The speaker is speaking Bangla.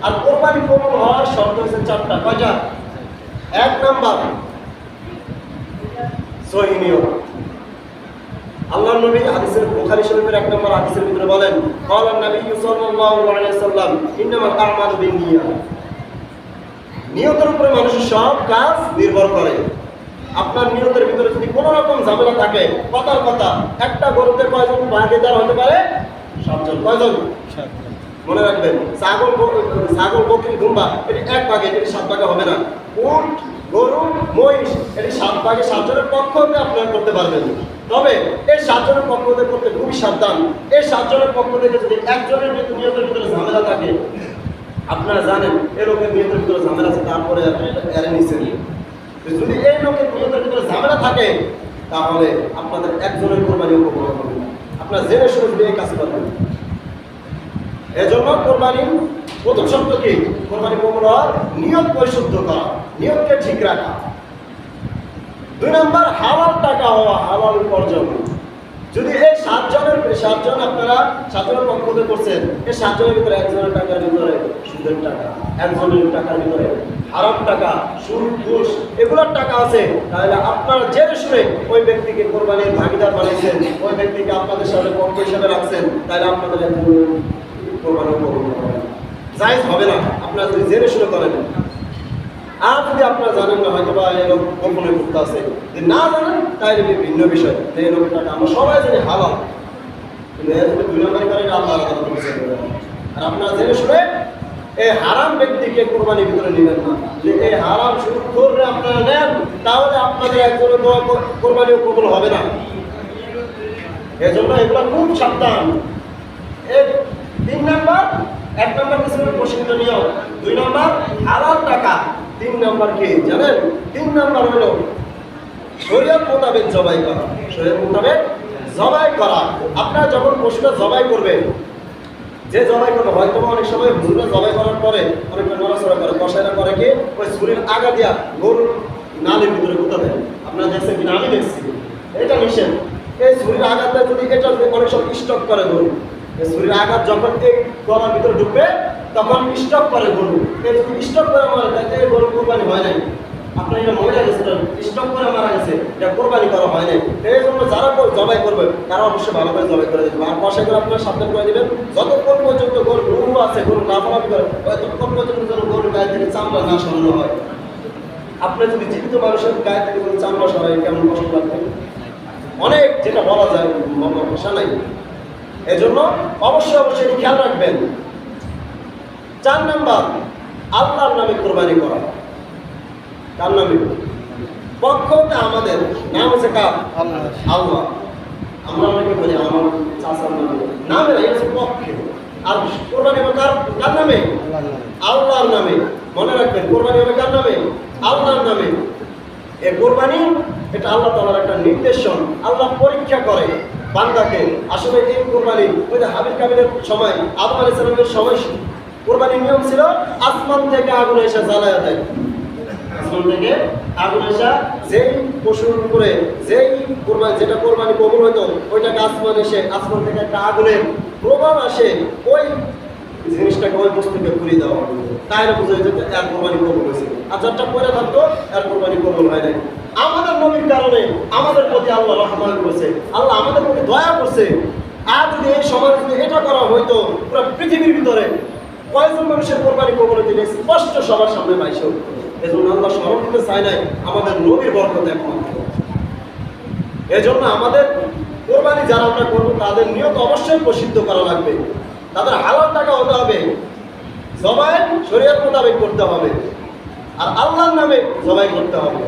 আর কোরবানি কবুল হওয়ার শর্ত হচ্ছে চারটা। কয়টা? এক নাম্বার সহিহ নিয়ত। আল্লাহর নবী হাদিসের বুখারী শরীফের 1 নম্বর হাদিসের ভিতরে বলেন, ক্বালা নবী সাল্লাল্লাহু আলাইহি ওয়াসাল্লাম ইন্নামাল আ'মালু বিন্নিয়াত। নিয়তের উপরে মানুষের সব কাজ নির্ভর করে। আপনার নিয়তের ভিতরে যদি কোনো রকম ঝামেলা থাকে, কথার কথা, একটা গরুতে কয়জন ভাগীদার হতে পারে? 7 জন। কয়জন? 7 জন। মনে রাখবেন, ছাগল বকরি দুম্বা এটি 1 ভাগে, এটি 7 ভাগে হবে না। উট, গরু, মহিষ এটি 7 ভাগে 7 জনের পক্ষ হতে আপনারা করতে পারবেন। তবে এই 7 জনের পক্ষ হতে করতে খুবই সাবধান। এই 7 জনের পক্ষ থেকে যদি একজনের নিয়তের ভিতরে ঝামেলা থাকে, আপনারা জানেন এই লোকের নিয়তের ভিতরে ঝামেলা আছে, তারপরে এর নিচে যদি এই লোকের নিয়তের ভিতরে ঝামেলা থাকে, তাহলে আপনাদের একজনের কোরবানি কবুল হবে না। আপনারা জেনে শুনে যদি এই কাজ করবেন। এজন্য কোরবানির প্রথম শর্ত কি? কোরবানি কবুল হওয়ার নিয়ত পরিশুদ্ধ করা, নিয়তকে ঠিক রাখা। 2 নম্বর হালাল টাকা হওয়া, হালাল উপার্জন। যদি এই 7 জন আপনারা 7 জনের পক্ষ থেকে করছেন, এই 7 জনের ভিতরে একজনের টাকার ভিতরে সুদের টাকা, একজনের টাকার ভিতরে হারাম টাকা, সুদ, ঘুষ এগুলোর টাকা আছে, তাহলে আপনারা জেনে শুনে ওই ব্যক্তিকে কোরবানির ভাগীদার বানিয়েছেন, ওই ব্যক্তিকে আপনাদের সাথে পক্ষ হিসাবে রাখছেন, তাহলে আপনাদের কোরবানি কবুল হবে না, জায়েজ হবে না। আপনারা যদি জেনে শুনে করেন। আর যদি আপনারা জানেন না, হয়তো বা এই লোক গোপনে করতে আছে, যদি না জানেন তাহলে ভিন্ন বিষয়। এই লোকের টাকা আমরা সবাই জানি হালাল, কিন্তু এর 2 নম্বরই করে আল্লাহ আলাদা করেছে। আর আপনারা জেনে শুনে এই হারাম ব্যক্তিকে কোরবানির ভিতরে নেবেন না। যে এই হারাম শুরু করলে আপনারা নেন, তাহলে আপনাদের একজনের কোরবানিও কবুল হবে না। এজন্য এগুলো খুব সাবধান। এই 3 নম্বর, 1 নম্বর কিছু প্রশিক্ষিত নিয়ম, 2 নম্বর হালাল টাকা, 3 নম্বর কি জানেন? 3 নম্বর হলো শরীয়ত মোতাবেক জবাই করা। শরীয়ত মোতাবেক জবাই করা। আপনারা যখন পশুটা জবাই করবেন, যে জবাই করবে, হয়তো অনেক সময় হুজুরা জবাই করার পরে অনেকটা নড়াচড়া করে, কষাইরা করে কি ওই ছুরির আগা দিয়া গরুর নালের ভিতরে গুঁতা দেয়। আপনারা দেখছেন কিনা? আমি দেখছি। এটা নিষেধ। এই ছুরির আঘাতটা যদি এটা অনেক সময় স্টক করে গরু, এই ছুরির আঘাত যখন এই গলার ভিতরে ঢুকবে তখন স্টক করে গরু। এই যদি স্টক করে মারা যায়, এই গরু কোরবানি হয় নাই। আপনার এটা মহিলা গেছিলেন, স্টক করে মারা গেছে, এটা কোরবানি করা হয় নাই। এই জন্য যারা জবাই করবে তারা অবশ্যই ভালো করে জবাই করে দেবেন। আর কষাই করে আপনারা সাবধান করে দেবেন, যতক্ষণ পর্যন্ত গরু আছে, গরু না ফলাফি করে, ততক্ষণ পর্যন্ত যেন গরুর গায়ে থেকে চামড়া না সরানো হয়। আপনার যদি জীবিত মানুষের গায়ে থেকে কোনো চামড়া সরাই, কেমন কষ্ট লাগবে? অনেক, যেটা বলা যায় ভাষা নাই। এজন্য অবশ্যই খেয়াল রাখবেন। 4 নম্বর আল্লাহর নামে কোরবানি করা। কার নামে? পক্ষতে আমাদের নাম হচ্ছে কার? আল্লাহ। আমরা অনেকে বলি আমার চাচার নামে, নামে না, এটা হচ্ছে পক্ষে। আর কোরবানি হবে কার নামে? আল্লাহর নামে। মনে রাখবেন, কোরবানি হবে কার নামে? আল্লাহর নামে। এই কোরবানি এটা আল্লাহ তাআলার একটা নির্দেশন। আল্লাহ পরীক্ষা করে বান্দাকে। আসলে এই কোরবানি ওই যে হাবিল কাবিলের সময়, আদম আলাইহিস সালামের সময় কোরবানির নিয়ম ছিল আসমান থেকে আগুন এসে জ্বালায়া দেয়। আসমান থেকে আগুন এসে যেই পশুর উপরে যেই কোরবানি, যেটা কোরবানি কবুল হইতো, ওইটাকে আসমান থেকে একটা আগুনের প্রভাব আসে, ওই জিনিসটাকে ওই বস্তুকে পুড়িয়ে দেওয়া হবে। তাই বোঝা যেত এর কোরবানি কবুল হয়েছে। আর যারটা পরে থাকতো এর কোরবানি কবুল হয় নাই। আমাদের নবীর কারণে আমাদের প্রতি আল্লাহ রহমান করেছে, আল্লাহ আমাদের প্রতি দয়া করছে। আর যদি এই সমাজ যদি এটা করা হইতো, পুরো পৃথিবীর ভিতরে কয়েকজন মানুষের কোরবানি কবুল হতে স্পষ্ট সবার সামনে পাইছে। এজন্য আল্লাহ স্মরণ করতে চাই নাই আমাদের নবীর বরকত একমাত্র। এজন্য আমাদের কোরবানি যারা আমরা করবো তাদের নিয়ত অবশ্যই প্রসিদ্ধ করা লাগবে। তাদের হালাল টাকা হতে হবে, জবাই শরীয়ত মোতাবেক করতে হবে, আর আল্লাহর নামে জবাই করতে হবে।